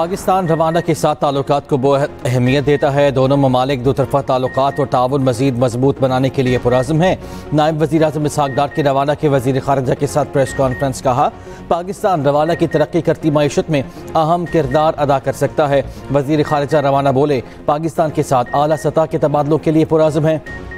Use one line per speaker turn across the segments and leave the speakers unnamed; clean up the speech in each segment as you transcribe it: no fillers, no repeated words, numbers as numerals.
पाकिस्तान रवाना के साथ ताल्लुकात को बहुत अहमियत देता है। दोनों ममालिक दो तरफा ताल्लुकात और ताउन मजीद मजबूत बनाने के लिए पुरज़्म है। नायब वज़ीर आज़म इसहाक़ डार के रवाना के वज़ीर ख़ारिजा के साथ प्रेस कॉन्फ्रेंस कहा, पाकिस्तान रवाना की तरक्की करती मईशत में अहम किरदार अदा कर सकता है। वज़ीर ख़ारिजा रवाना बोले, पाकिस्तान के साथ आला सतह के तबादलों के लिए पुरज़्म है।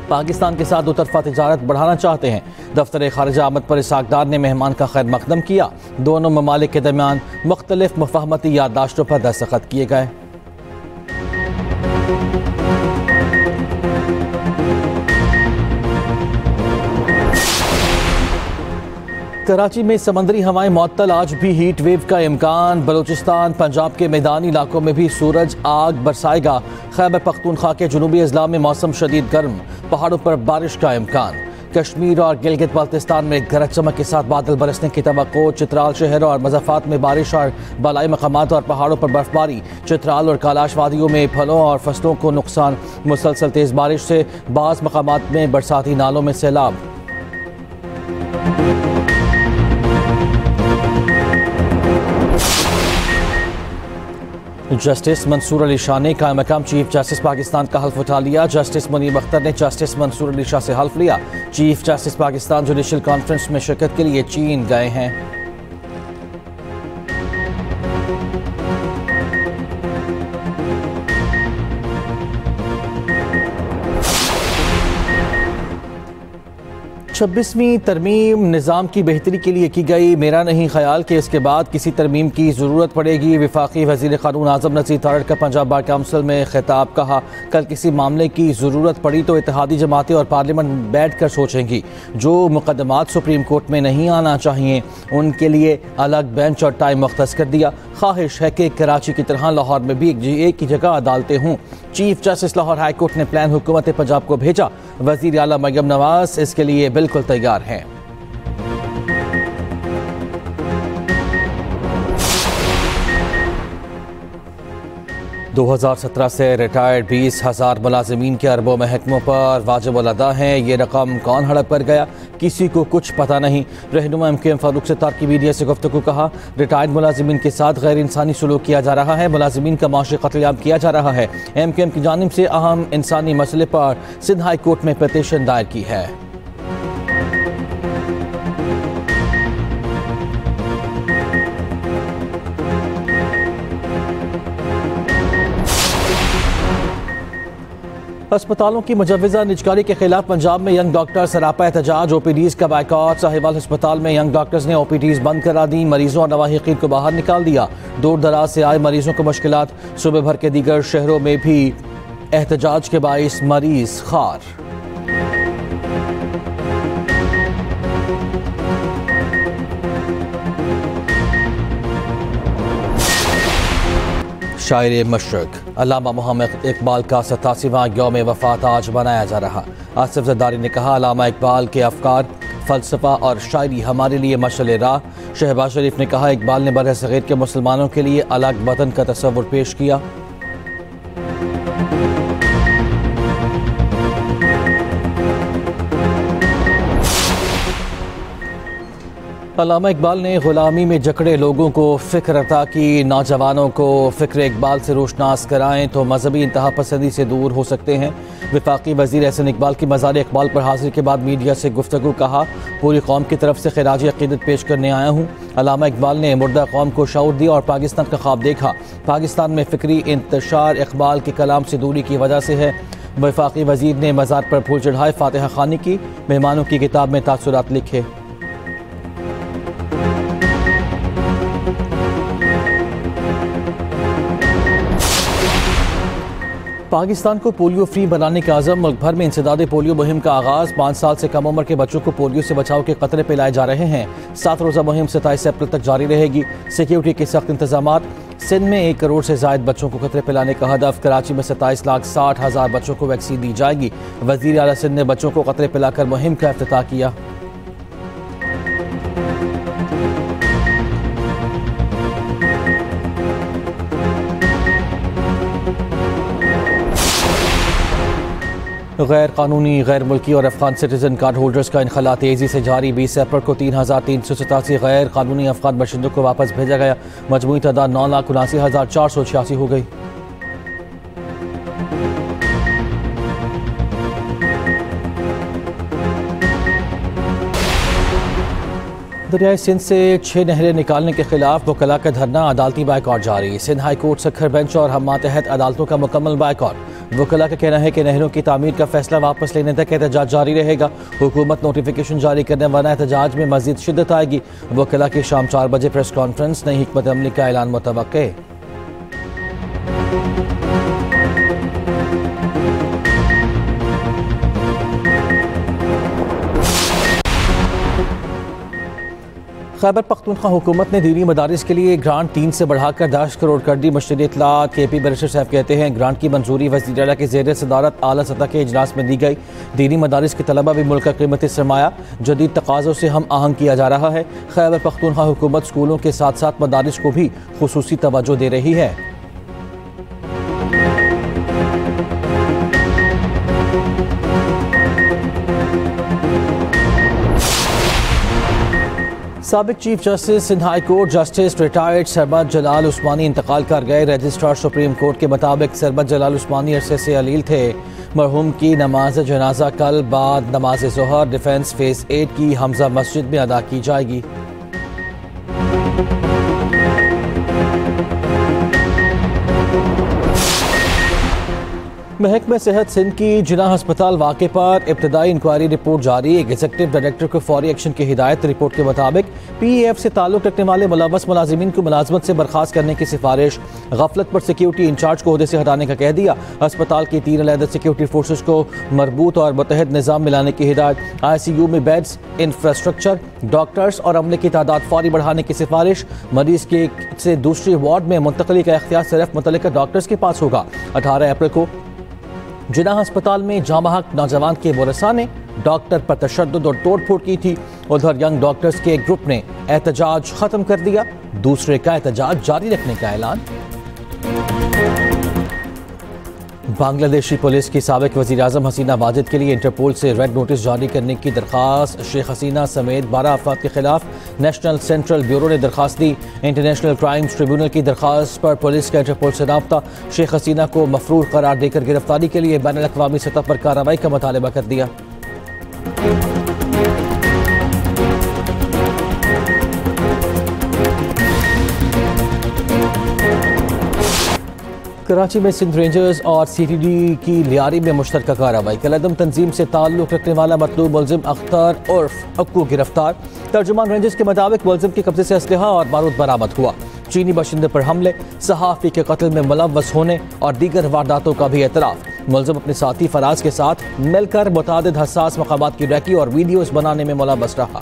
पाकिस्तान के साथ दो तरफा तिजारत बढ़ाना चाहते हैं। दफ्तर ख़ारिजा आमद पर इसहाक़ डार ने मेहमान का खैर मकदम किया। दोनों ममालिक के दरमियान मुख्तलिफ मुफ़ाहमती याददाश्तों पर दस्तखत किए गए। कराची में समंदरी हवाएं मअतल, आज भी हीट वेव का इम्कान। बलूचिस्तान पंजाब के मैदानी इलाकों में भी सूरज आग बरसाएगा। खैबर पख्तूनख्वा के जनूबी अजला में मौसम शदीद गर्म, पहाड़ों पर बारिश का इम्कान। कश्मीर और गिलगित बाल्तिस्तान में गरज चमक के साथ बादल बरसने की तवक्को। चित्राल शहर और मज़ाफ़ात में बारिश और बालाई मकामात और पहाड़ों पर बर्फबारी। चित्राल और कालाश वादियों में फलों और फसलों को नुकसान। मुसलसल तेज़ बारिश से बाज़ मकामात में बरसाती नालों में सैलाब। जस्टिस मंसूर अली शाह ने कायम मकाम चीफ जस्टिस पाकिस्तान का हल्फ उठा लिया। जस्टिस मुनीब अख्तर ने जस्टिस मंसूर अली शाह से हल्फ लिया। Chief justice Pakistan judicial conference में शिरकत के लिए चीन गए हैं। 26वीं तरमीम निज़ाम की बेहतरी के लिए की गई। मेरा नहीं ख्याल कि इसके बाद किसी तरमीम की ज़रूरत पड़ेगी। वफाकी वज़ीर क़ानून आज़म नज़ीर तारड़ का पंजाब बार काउंसिल में खिताब। कहा, कल किसी मामले की ज़रूरत पड़ी तो इत्तेहादी जमातें और पार्लियामेंट बैठ कर सोचेंगी। जो मुकदमात सुप्रीम कोर्ट में नहीं आना चाहिए उनके लिए अलग बेंच और टाइम मुख्तस कर दिया। ख्वाहिश है कि कराची की तरह लाहौर में भी एक ही जगह अदालतें हों। Chief justice Lahore high court ने प्लान हुकूमत पंजाब को भेजा। वज़ीर आला मरियम नवाज इसके लिए बिल्कुल तैयार हैं। दो 2017 से रिटायर्ड 20,000 मुलाजिमीन के अरबों महकमों पर वाजिबुल अदा हैं। ये रकम कौन हड़प कर गया, किसी को कुछ पता नहीं। रहनुमा MKM फारूक सत्तार की मीडिया से गुफ्तगू। कहा, रिटायर्ड मुलाजिमीन के साथ गैर इंसानी सलूक किया जा रहा है। मुलाजिमीन का माशी कत्लेआम किया जा रहा है। MKM की जानिब से अहम इंसानी मसले पर सिंध हाई कोर्ट में पिटीशन दायर की है। अस्पतालों की मुजव्वज़ा निजकारी के खिलाफ पंजाब में यंग डॉक्टर सरापा एहतजाज। OPDs का बायकॉट। साहिवाल अस्पताल में यंग डॉक्टर्स ने OPDs बंद करा दी। मरीजों और नवाहिकीन को बाहर निकाल दिया। दूर दराज से आए मरीजों को मुश्किलात। सूबे भर के दीगर शहरों में भी एहतजाज के बाइस मरीज खार। शायर मशरक अल्लामा मोहम्मद इकबाल का 87वां यौम वफ़ात आज मनाया जा रहा। आसिफ ज़रदारी ने कहा, अल्लामा इकबाल के अफकार, फ़लसफ़ा और शायरी हमारे लिए मशअल राह। शहबाज शरीफ ने कहा, इकबाल ने बरसग़ीर के मुसलमानों के लिए अलग वतन का तस्वुर पेश किया। अल्लामा इकबाल ने ग़ुलामी में जकड़े लोगों को फ़िक्र अता की। नौजवानों को फ़िक्र इकबाल से रोशनास कराएं तो मजहबी इंतहा पसंदी से दूर हो सकते हैं। वफाकी वज़ीर एहसन इकबाल की मज़ार इकबाल पर हाजिर के बाद मीडिया से गुफ्तगू। कहा, पूरी कौम की तरफ से खिराज अक़ीदत पेश करने आया हूँ। अल्लामा इकबाल ने मुर्दा कौम को शऊर दिया और पाकिस्तान का ख्वाब देखा। पाकिस्तान में फ़िक्री इंतशार इकबाल के कलाम से दूरी की वजह से है। वफाकी वज़ीर ने मज़ार पर फूल चढ़ाए, फातिहा ख़ानी की। मेहमानों की किताब में तासुरात लिखे। पाकिस्तान को पोलियो फ्री बनाने का आज़म। मुल्क भर में इंसदाद पोलियो मुहिम का आगाज़। 5 साल से कम उम्र के बच्चों को पोलियो से बचाव के कतरे पिलाए जा रहे हैं। 7 रोज़ा मुहिम 27 अप्रैल तक जारी रहेगी। सिक्योरिटी के सख्त इंतजामात। सिंध में 1 करोड़ से ज़ायद बच्चों को कतरे पिलाने का हदफ। कराची में 27,60,000 बच्चों को वैक्सीन दी जाएगी। वज़ीर आला सिंध ने बच्चों को कतरे पिलाकर मुहिम का इफ्तिताह किया। गैर कानूनी, गैर मुल्की और अफगान सिटीजन कार्ड होल्डर्स का इनखला तेज़ी से जारी। 20 अप्रैल को 3,387 गैर कानूनी अफगान बाशिंदों को वापस भेजा गया। मजमूई तादाद 9,79,486 हो गई। दरियाई सिंध से 6 नहरें निकालने के खिलाफ वकला का धरना, अदालती बाइकॉट जारी। Sindh high court, Sukkur bench और हम्मा तहत अदालतों का मुकम्मल बाइकॉट। वकला का कहना है कि नहरों की तामीर का फैसला वापस लेने तक एहतजाज जारी रहेगा। हुकूमत नोटिफिकेशन जारी करने वाला एहतजाज में मजीद शिद्दत आएगी। वकला की शाम 4 बजे प्रेस कॉन्फ्रेंस, नई हिकमत अमली का ऐलान मुतवक्के। खैबर पख्तूनख्वा हुकूमत ने दीनी मदारिस के लिए ग्रांट 3 से बढ़ाकर 10 करोड़ कर दी। मुश्तरी इत्तलात KP बैरिस्टर साहब कहते हैं ग्रांट की मंजूरी वज़ीर आला के ज़ेर सदारत आला सतह के इजलास में दी गई। दीनी मदारिस के तलबा भी मुल्क का कीमती सरमाया जदीद तकाज़ों से हम आहंग किया जा रहा है। खैबर पख्तूनख्वा हुकूमत स्कूलों के साथ साथ मदारिस को भी खुसूसी तवज्जो दे रही है। साबिक chief justice Sindh high court justice retired Sarbat Jalal Usmani इंतकाल कर गए। रजिस्ट्रार सुप्रीम कोर्ट के मुताबिक सरबत जलाल उस्मानी अरसे से अलील थे। मरहूम की नमाज जनाजा कल बाद नमाज ज़ोहर डिफेंस फेज 8 की हमजा मस्जिद में अदा की जाएगी। महकमा सेहत सिंध की जिला अस्पताल वाक़े पर इब्तदाई इंक्वायरी रिपोर्ट जारी। एग्जीक्यूटिव डायरेक्टर को फौरी एक्शन की हिदायत। रिपोर्ट के मुताबिक PAF से ताल्लुक़ रखने वाले मुलव्वस मुलाजिमीन को मुलाजमत से बर्खास्त करने की सिफारिश। गफलत पर सिक्योरिटी इंचार्ज को ओहदे से हटाने का कह दिया। अस्पताल की 3 अलहदा सिक्योरिटी फोर्सेज को मरबूत और मुतहद निज़ाम मिलाने की हिदायत। ICU में बेड्स, इंफ्रास्ट्रक्चर, डॉक्टर्स और अमले की तादाद फौरी बढ़ाने की सिफारिश। मरीज के से दूसरी वार्ड में मुंतकली का इख्तियार सिर्फ मुतल्लिका डॉक्टर्स के पास होगा। 18 अप्रैल को जिला अस्पताल में जामहक नौजवान के वारिसा ने डॉक्टर पर तशद्दुद और तोड़ फोड़ की थी। उधर यंग डॉक्टर्स के एक ग्रुप ने एहतजाज खत्म कर दिया। दूसरे का एहतजाज जारी रखने का ऐलान। बांग्लादेशी पुलिस की साबिक वज़ीर आज़म हसीना वाजिद के लिए इंटरपोल से रेड नोटिस जारी करने की दरख्वास्त। शेख हसीना समेत 12 अफराद के खिलाफ नेशनल सेंट्रल ब्यूरो ने दरख्वास्त दी। इंटरनेशनल क्राइम्स ट्रिब्यूनल की दरख्वास्त पर पुलिस का इंटरपोल से राब्ता। शेख हसीना को मफरूर करार देकर गिरफ्तारी के लिए बैनुल अक़वामी सतह पर कार्रवाई का मुतालबा कर दिया। कराची में सिंध रेंजर्स और CTD की लियारी में मुश्तरका कार्रवाई। कलअदम तंजीम से ताल्लुक़ रखने वाला मतलूब मुलजिम अख्तर उर्फ अक्कू गिरफ्तार। तर्जुमान रेंजर्स के मुताबिक मुलजिम के कब्जे से असलहा और बारूद बरामद हुआ। चीनी बाशिंदे पर हमले, सहाफ़ी के कत्ल में मुलव्वस होने और दीगर वारदातों का भी एतराफ़। मुलजिम अपने साथी फराज के साथ मिलकर मुतादिद हसास मकामात की रैकी और वीडियोज़ बनाने में मुलव्वस रहा।